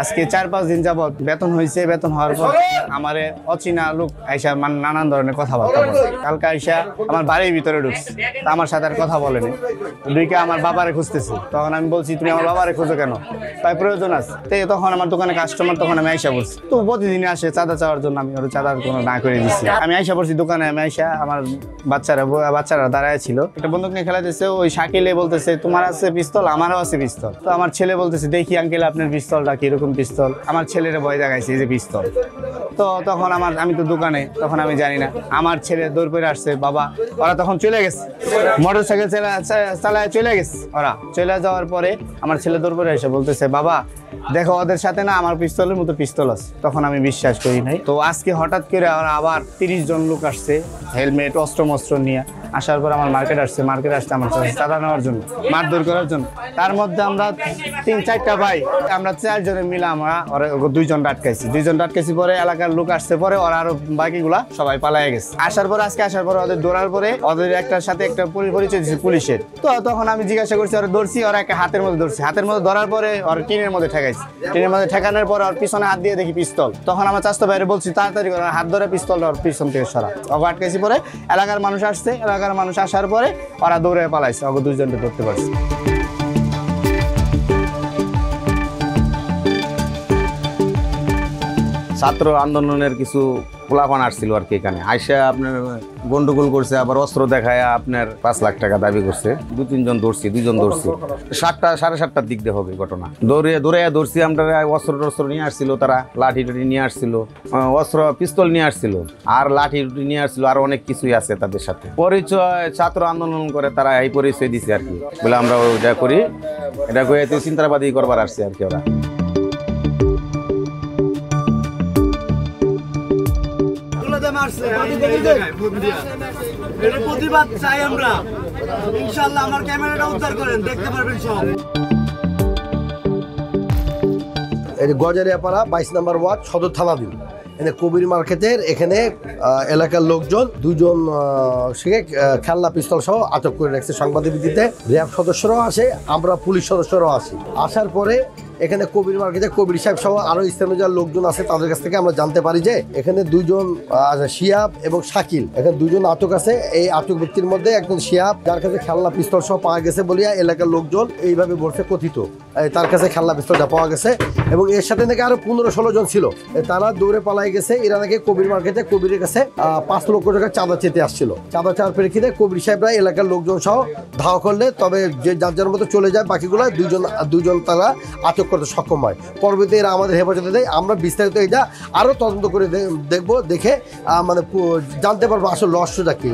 আজকে 4-5 দিন যাবত বেতন হয়েছে। বেতন হওয়ার পর আমারে অচেনা লোক আইসা নানান ধরনের কথাবার্তা বলে। কালকে আইসা আমার বাড়ির ভিতরে ঢুকছে, আমার সাথে আর কথা বলেনি। দুইকে আমার বাবারে খুঁজতেছে। তখন আমি বলছি তুমি আমার বাবারে খুঁজো কেন? তাই প্রয়োজন আছে। তখন আমার দোকানে কাস্টমার, তখন আমি আইসা বলছি তো প্রতিদিনই আসে চাঁদা চাওয়ার জন্য, আমি ওর চাঁদার কোনো না করে দিচ্ছি। আমি আইসা পড়ছি দোকানে, আমি আইসা আমার বাচ্চারা দাঁড়ায় ছিল, একটা বন্দুক নিয়ে খেলাতেছে। ওই শাকিলে বলতেছে তোমার আছে পিস্তল, আমারও আছে পিস্তল। তো আমার ছেলে বলতেছে দেখি আঙ্কেল আপনার পিস্তলটা কিরকম পিস্তল। আমার ছেলের ভয় দেখাইছে এই যে পিস্তল। তো তখন আমি তো দোকানে, তখন আমি জানি না। আমার ছেলে দৌড় করে আসছে, বাবা ওরা তখন চলে গেছে, মোটর সাইকেল চালায় চলে গেছে। ওরা চলে যাওয়ার পরে আমার ছেলে দৌড় করে এসে বলতেছে বাবা দেখো ওদের সাথে না আমার পিস্তলের মতো পিস্তল আছে। তখন আমি বিশ্বাস করি নাই। তো আজকে হঠাৎ করে আবার 30 জন লোক আসছে, হেলমেট অস্ত্র নিয়ে। আসার পর আমার মার্কেট আসছে আমার চাঁদা নেওয়ার জন্য, মারধর করার জন্য। তার মধ্যে আমরা 3-4টা ভাই, আমরা 4 জনে মিলে আমরা ওরা 2 জন আটকাইছি। পরে এলাকার লোক আসছে, পরে ওরা আরো বাকিগুলা সবাই পালায় গেছে। আসার পরে ওদের দৌড়ার পরে ওদের একটার সাথে একটা পরিচয় দিচ্ছে পুলিশের। তো তখন আমি জিজ্ঞাসা করছি, ওরা ধরছি, ওরা একটা হাতের মধ্যে ধরার পরে ওর টিনের মধ্যে ঠেকানোর পর ওর পিছনে হাত দিয়ে দেখি পিস্তল। তখন আমার চাচতো ভাইরে বলছি তাড়াতাড়ি করে হাত ধরে পিস্তলটা ওর পিছন থেকে সরা। ওকে আটকাইছি। পরে এলাকার মানুষ আসছে, এলাকার মানুষ আসার পরে ওরা দৌড়ে পালাইছে, ওকে 2 জনকে ধরতে পারছে। ছাত্র আন্দোলনের কিছু পোলাপান আসছিল আর কি, এখানে আইসা আপনার গন্ডগোল করছে, আবার অস্ত্র দেখায় আপনার 5 লাখ টাকা দাবি করছে। 2-3 জন ধরছি, 2 জন ধরছি। 7:30টার দিক দিয়ে হবে ঘটনা। দৌড়ে ধরছি আমরা। অস্ত্র নিয়ে আসছিল তারা, লাঠি নিয়ে আসছিল, পিস্তল নিয়ে আসছিল, আর লাঠি নিয়ে আসছিল, আর অনেক কিছুই আছে তাদের সাথে। পরিচয় ছাত্র আন্দোলন করে তারা এই পরিচয় দিছে আর কি, বলে আমরা এটা করি, এটা করে চিন্তাবাদী করবার আসছে আর কি ওরা। প্রতিবাদ চাই আমরা, ইনশাআল্লাহ আমার ক্যামেরাটা উদ্ধার করেন, দেখতে পারবেন সব। গজারিয়াপাড়া 22 নম্বর ওয়ার্ড, সদর থানাধীন। কবির মার্কেটের এখানে এলাকার লোকজন 2 জন খেলনা পিস্তল সহ আটক করে রাখছে। সাংবাদিক ভিত্তিতে র্যাব সদস্যরাও আসে, আমরা পুলিশ সদস্যরাও আসি। আসার পরে এখানে কবির মার্কেটে কবির সাহেব সহ আরো স্থানীয় যারা লোকজন আছে তাদের কাছ থেকে আমরা জানতে পারি যে এখানে 2 জন শিহাব এবং শাকিল, এখানে 2 জন আটক আছে। এই আটক ব্যক্তির মধ্যে একজন শিহাব, যার কাছে খেলনা পিস্তল সহ পাওয়া গেছে বলিয়া এলাকার লোকজন এইভাবে বলছে, কথিত তার কাছে খেলনা পিস্তলটা পাওয়া গেছে। এবং এর সাথে নাকি আরো 15-16 জন ছিল, তারা দৌড়ে পালাই গেছে। এরা নাকি কবির মার্কেটে কবিরের কাছে 5 লক্ষ টাকা চাঁদা চেতে আসছিল। চাঁদা চাওয়ার প্রেক্ষিতে কবির সাহেবরা এলাকার লোকজন সহ ধাওয়া করলে, তবে যে যার মতো চলে যায়, বাকিগুলো 2 জন তারা আটক করতে সক্ষম হয়। পরবর্তীতে এরা আমাদের হেফাজতে দেয়। আমরা বিস্তারিত এটা আরো তদন্ত করে দেখবো, দেখে মানে জানতে পারবো আসলে রহস্যটা কি।